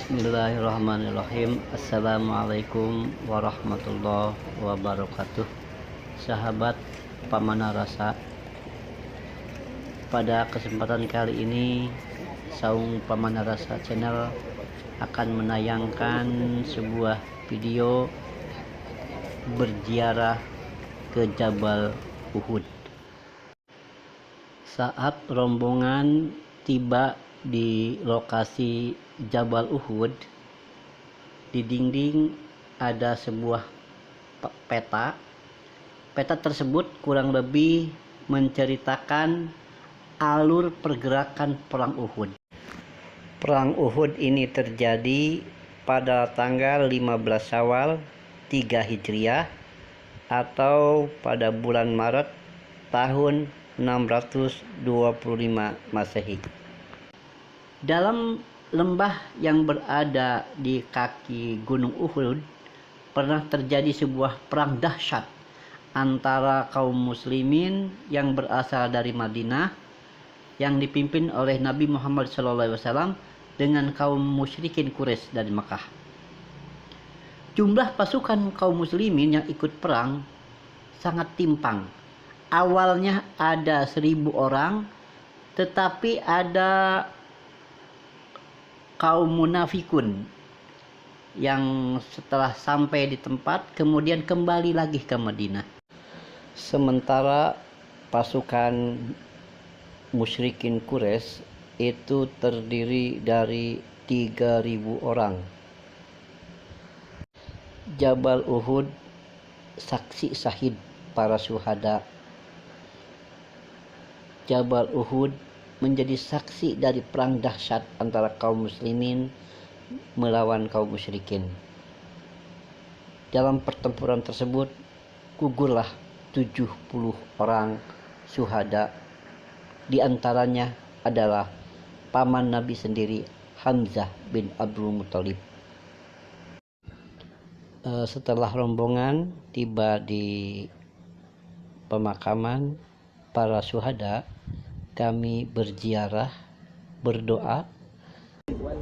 Bismillahirrahmanirrahim. Assalamualaikum warahmatullahi wabarakatuh. Sahabat Pamanah Rasa, pada kesempatan kali ini Saung Pamanah Rasa Channel akan menayangkan sebuah video berziarah ke Jabal Uhud. Saat rombongan tiba di lokasi Jabal Uhud, di dinding ada sebuah peta. Peta tersebut kurang lebih menceritakan alur pergerakan perang Uhud. Perang Uhud ini terjadi pada tanggal 15 Syawal 3 Hijriah atau pada bulan Maret tahun 625 Masehi. Dalam lembah yang berada di kaki Gunung Uhud pernah terjadi sebuah perang dahsyat antara kaum muslimin yang berasal dari Madinah yang dipimpin oleh Nabi Muhammad SAW dengan kaum musyrikin Quraisy dari Mekah. Jumlah pasukan kaum muslimin yang ikut perang sangat timpang. Awalnya ada 1.000 orang, tetapi ada kaum munafikun yang setelah sampai di tempat kemudian kembali lagi ke Madinah. Sementara pasukan musyrikin Quraisy itu terdiri dari 3.000 orang. Jabal Uhud saksi syahid para syuhada. Jabal Uhud menjadi saksi dari perang dahsyat antara kaum muslimin melawan kaum musyrikin. Dalam pertempuran tersebut gugurlah 70 orang syuhada. Di antaranya adalah paman Nabi sendiri, Hamzah bin Abdul Muthalib. Setelah rombongan tiba di pemakaman para syuhada, kami berziarah, berdoa, wal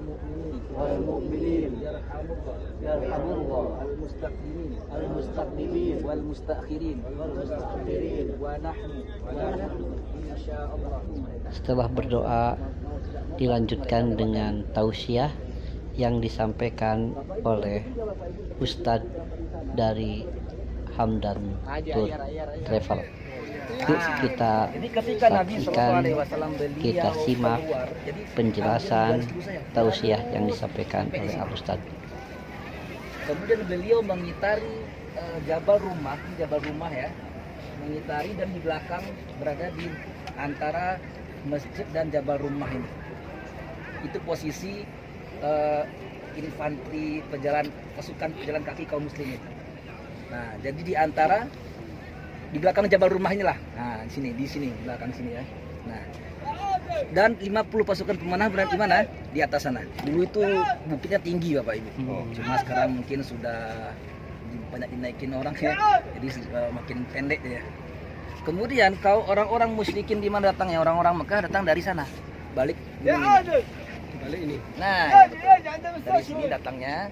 mu'minin yarhamullah al mustaqdimin wal mustakhirin wa nahnu insyaallah. Setelah berdoa dilanjutkan dengan tausiah yang disampaikan oleh Ustadz dari Hamdan Tour Travel. Yuk kita saksikan, kita simak penjelasan tausiah yang disampaikan oleh Al Ustadz. Kemudian beliau mengitari Jabal Rumah ya, mengitari, dan di belakang berada di antara masjid dan Jabal Rumah ini. Itu posisi infanteri pasukan pejalan kaki kaum muslimin. Nah, jadi di antara di belakang Jabal Rumah inilah. Nah, di sini belakang sini ya. Nah, dan 50 pasukan pemanah berada di mana? Di atas sana. Dulu itu bukitnya tinggi Bapak Ibu. Cuma sekarang mungkin sudah banyak dinaikin orang ya. Jadi makin pendek ya. Kemudian orang-orang musyrikin di mana datangnya? Orang-orang Mekah datang dari sana. Balik ini. Nah, dari sini datangnya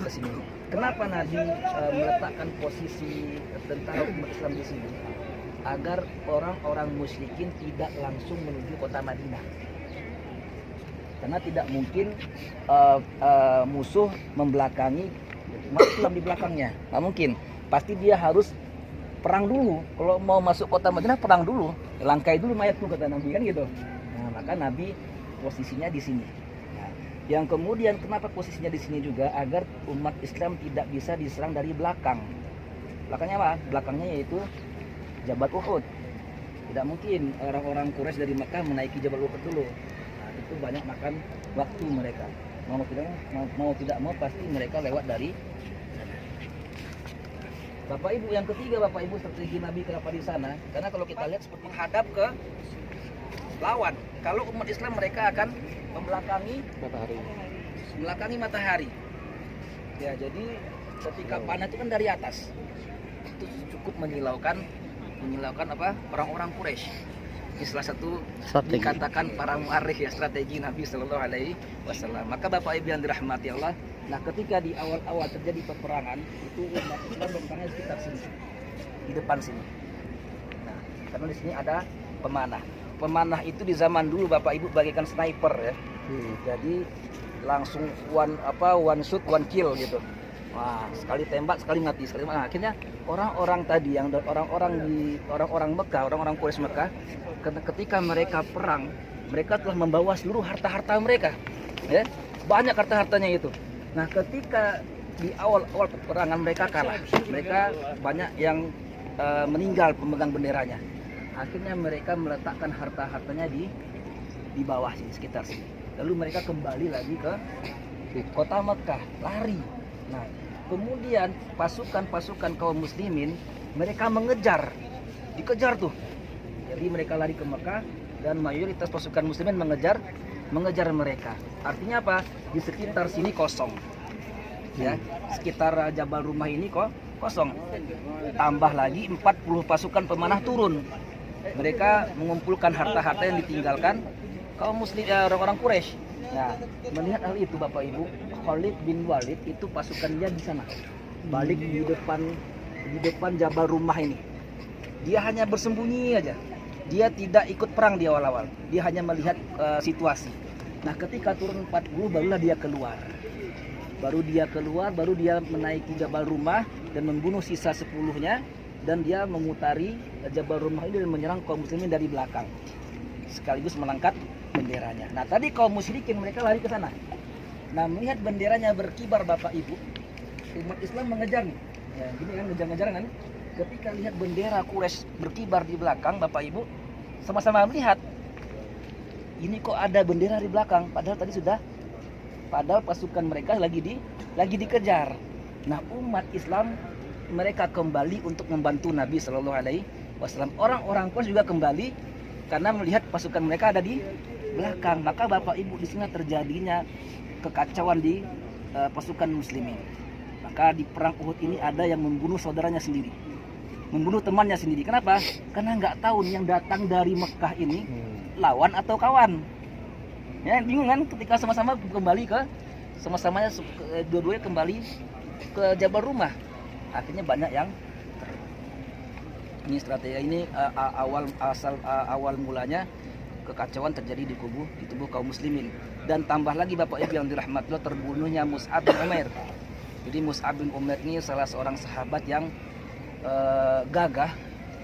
ke sini. Kenapa Nabi meletakkan posisi tentara umat Islam di sini? Agar orang-orang musyrikin tidak langsung menuju kota Madinah. Karena tidak mungkin musuh membelakangi umat Islam di belakangnya. Nggak mungkin. Pasti dia harus perang dulu. Kalau mau masuk kota Madinah, perang dulu. Langkai dulu mayatku, kata Nabi, kan gitu. Nah, maka Nabi posisinya di sini. Yang kemudian kenapa posisinya di sini juga, agar umat Islam tidak bisa diserang dari belakang. Belakangnya apa? Belakangnya yaitu Jabal Uhud. Tidak mungkin orang-orang Quraisy dari Mekah menaiki Jabal Uhud dulu. Nah, itu banyak makan waktu mereka. Mau tidak mau pasti mereka lewat dari Bapak Ibu. Yang ketiga Bapak Ibu, strategi Nabi kenapa di sana? Karena kalau kita lihat seperti menghadap ke lawan. Kalau umat Islam mereka akan membelakangi matahari. Ya, jadi ketika panah itu kan dari atas. Itu cukup menyilaukan apa? Orang-orang Quraisy. Ini salah satu Strategi. dikatakan para muarikh ya, strategi Nabi Shallallahu Alaihi Wasallam. Maka Bapak Ibu yang dirahmati Allah, nah ketika di awal-awal terjadi peperangan itu umat Islam berperang sekitar sini, di depan sini. Nah, karena di sini ada pemanah. Pemanah itu di zaman dulu Bapak Ibu bagaikan sniper ya. Jadi langsung one shoot one kill gitu. Wah, sekali tembak sekali mati, sekali mati. Nah, akhirnya orang-orang tadi yang orang-orang Mekah, orang-orang Quraisy Mekah, ketika mereka perang, mereka telah membawa seluruh harta-harta mereka, ya, banyak harta-hartanya itu. Nah, ketika di awal-awal peperangan mereka kalah, mereka banyak yang meninggal pemegang benderanya. Akhirnya mereka meletakkan harta-hartanya di bawah sini, sekitar sini. Lalu mereka kembali lagi ke kota Mekah, lari. Nah, kemudian pasukan-pasukan kaum muslimin mereka dikejar tuh. Jadi mereka lari ke Mekah dan mayoritas pasukan muslimin mengejar mereka. Artinya apa? Di sekitar sini kosong. Ya, sekitar Jabal Rumah ini kok kosong. Tambah lagi 40 pasukan pemanah turun. Mereka mengumpulkan harta-harta yang ditinggalkan kaum muslim, orang-orang Quraisy. Nah, melihat hal itu Bapak Ibu, Khalid bin Walid itu pasukannya di sana, balik di depan Jabal Rumah ini. Dia hanya bersembunyi aja. Dia tidak ikut perang di awal-awal. Dia hanya melihat situasi. Nah, ketika turun 40 barulah dia keluar. Baru dia menaiki Jabal Rumah dan membunuh sisa 10-nya, dan dia mengutari Jabal Rumah ini dan menyerang kaum muslimin dari belakang. Sekaligus mengangkat benderanya. Nah, tadi kaum musyrikin mereka lari ke sana. Nah, melihat benderanya berkibar Bapak Ibu, umat Islam mengejar nih. Ya, gini kan ngejar-ngejaran kan. Ketika lihat bendera Quraisy berkibar di belakang Bapak Ibu, sama-sama melihat ini kok ada bendera di belakang, padahal pasukan mereka lagi dikejar. Nah, umat Islam mereka kembali untuk membantu Nabi Shallallahu Alaihi Wasallam. Orang-orang Quraisy juga kembali karena melihat pasukan mereka ada di belakang. Maka Bapak Ibu di sini terjadinya kekacauan di pasukan muslimin. Maka di perang Uhud ini ada yang membunuh saudaranya sendiri, membunuh temannya sendiri. Kenapa? Karena nggak tahu yang datang dari Mekah ini lawan atau kawan. Ya, bingung kan? Ketika sama-sama kembali dua-duanya kembali ke Jabal Rumah. Akhirnya banyak yang ini strategi ini awal mulanya kekacauan terjadi di tubuh kaum muslimin. Dan tambah lagi Bapak Ibu yang dirahmati Allah, terbunuhnya Mus'ab bin Umair. Jadi Mus'ab bin Umair ini salah seorang sahabat yang gagah,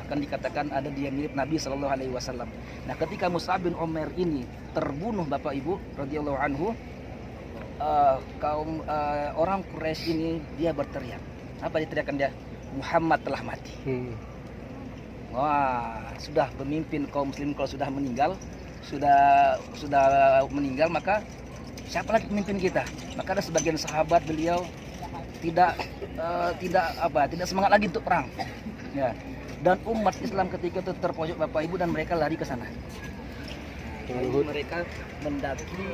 akan dikatakan ada dia mirip Nabi Shallallahu Alaihi Wasallam. Nah, ketika Mus'ab bin Umair ini terbunuh Bapak Ibu radhiyallahu anhu, orang Quraisy ini dia berteriak. Apa diteriakkan dia? Muhammad telah mati. Wah, sudah pemimpin kaum muslim kalau sudah meninggal, maka siapa lagi pemimpin kita? Maka ada sebagian sahabat beliau tidak semangat lagi untuk perang. Ya. Dan umat Islam ketika itu terpojok Bapak Ibu dan mereka lari ke sana. Lalu mereka mendaki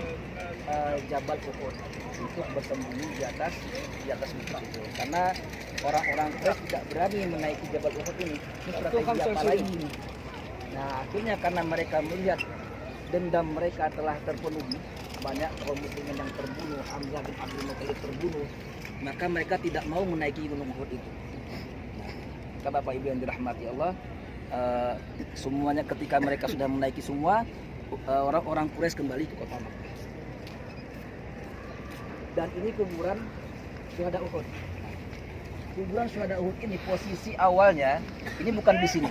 Jabal Uhud untuk bersembunyi di atas bukit itu. Karena orang-orang Quraisy tidak berani menaiki Jabal Uhud ini. Ini strategi apa lagi? Nah, akhirnya karena mereka melihat dendam mereka telah terpenuhi, banyak kaum muslimin yang terbunuh, Hamzah bin Abdul Muthalib terbunuh, maka mereka tidak mau menaiki Gunung Uhud itu. Maka Bapak Ibu yang dirahmati Allah, semuanya ketika mereka sudah menaiki semua, orang-orang Quraisy kembali ke kota Makkah. Dan ini kuburan syuhada Uhud. Kuburan syuhada Uhud ini posisi awalnya ini bukan di sini.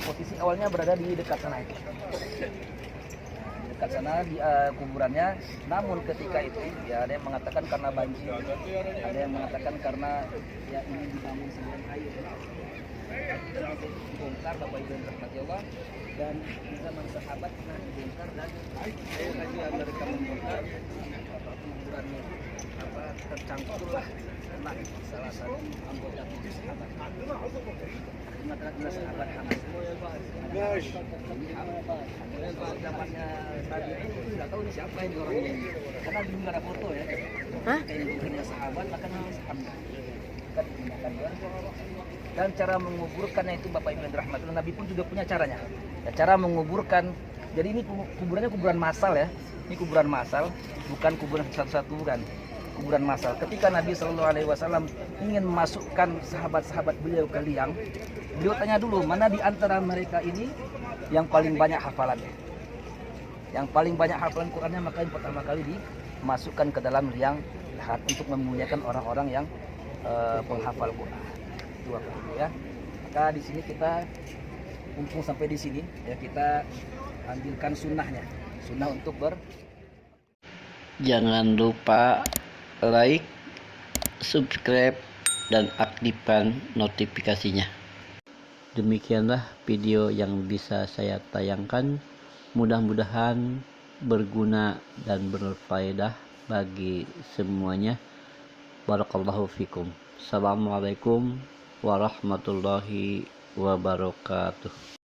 Posisi awalnya berada di dekat sana itu. Di dekat sana di kuburannya. Namun ketika itu ya ada yang mengatakan karena banjir, ada yang mengatakan karena ya ini dibangun sebelum air. Dibongkar Bapak Ibu yang dirahmati Allah, dan di zaman sahabat pernah dibongkar dan mereka membongkar kuburannya tercangkurlah kena salah satu anggota tubuh sahabat. Mengatakan sahabat Hamas. Zamannya tadi itu nggak tahu ini siapa ini orangnya, karena belum ada foto ya. Hah? Kayak sahabat maka namanya sahabat. Kan Dan cara menguburkannya itu Bapak Ibu yang dirahmati Allah, Nabi pun juga punya caranya. Ya, cara menguburkan, jadi ini kuburannya kuburan massal ya. Ini kuburan massal, bukan kuburan satu-satu, bukan. Kuburan massal. Ketika Nabi Shallallahu Alaihi Wasallam ingin memasukkan sahabat-sahabat beliau ke liang, beliau tanya dulu mana di antara mereka ini yang paling banyak hafalannya. Yang paling banyak hafalan Qurannya, maka yang pertama kali dimasukkan ke dalam liang lahat untuk memuliakan orang-orang yang penghafal Quran. Itu Bapak Ibu ya. Maka di sini kita mumpung sampai di sini ya, kita ambilkan sunnahnya. Sunnah untuk Jangan lupa like, subscribe, dan aktifkan notifikasinya. Demikianlah video yang bisa saya tayangkan. Mudah-mudahan berguna dan berfaedah bagi semuanya. Barakallahu fikum. Assalamualaikum warahmatullahi wabarakatuh.